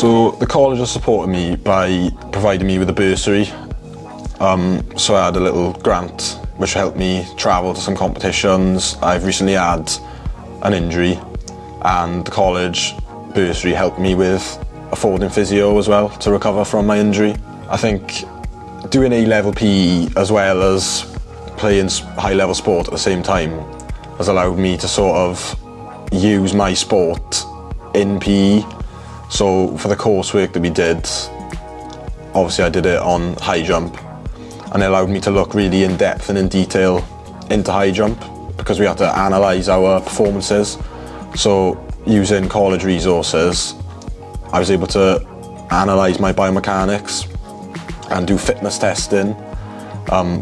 So the college has supported me by providing me with a bursary. So I had a little grant which helped me travel to some competitions. I've recently had an injury and the college bursary helped me with affording physio as well to recover from my injury. I think doing A-level PE as well as playing high-level sport at the same time has allowed me to sort of use my sport in PE. So for the coursework that we did, obviously I did it on high jump, and it allowed me to look really in depth and in detail into high jump because we had to analyse our performances. So using college resources, I was able to analyse my biomechanics and do fitness testing,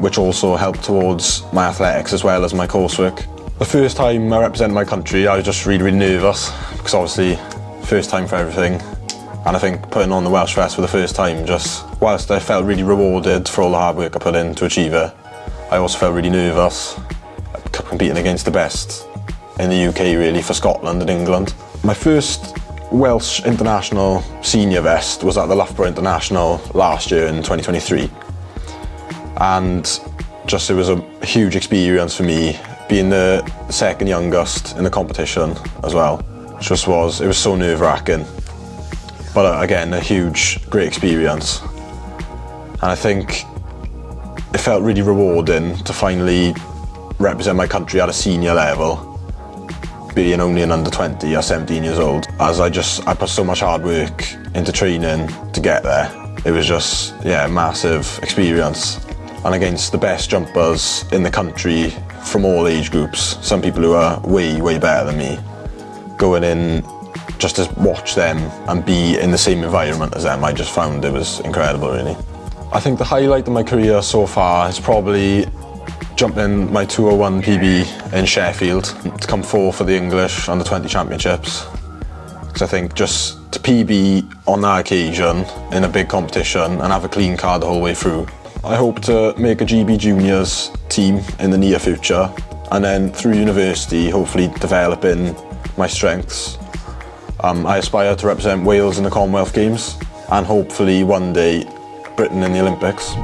which also helped towards my athletics as well as my coursework. The first time I represented my country, I was just really nervous because obviously first time for everything, and I think putting on the Welsh vest for the first time, just whilst I felt really rewarded for all the hard work I put in to achieve it, I also felt really nervous competing against the best in the UK really, for Scotland and England. My first Welsh international senior vest was at the Loughborough International last year in 2023, and just it was a huge experience for me being the second youngest in the competition as well. It was so nerve-wracking, but again a great experience, and I think it felt really rewarding to finally represent my country at a senior level, being only an under 20 or 17 years old, as I put so much hard work into training to get there. It was just, yeah, a massive experience, and against the best jumpers in the country from all age groups, some people who are way better than me, going in just to watch them and be in the same environment as them, I just found it was incredible really. I think the highlight of my career so far is probably jumping my 201 PB in Sheffield to come fourth for the English under 20 championships. So I think just to PB on that occasion in a big competition and have a clean card the whole way through. I hope to make a GB Juniors team in the near future, and then through university hopefully developing my strengths. I aspire to represent Wales in the Commonwealth Games and hopefully one day Britain in the Olympics.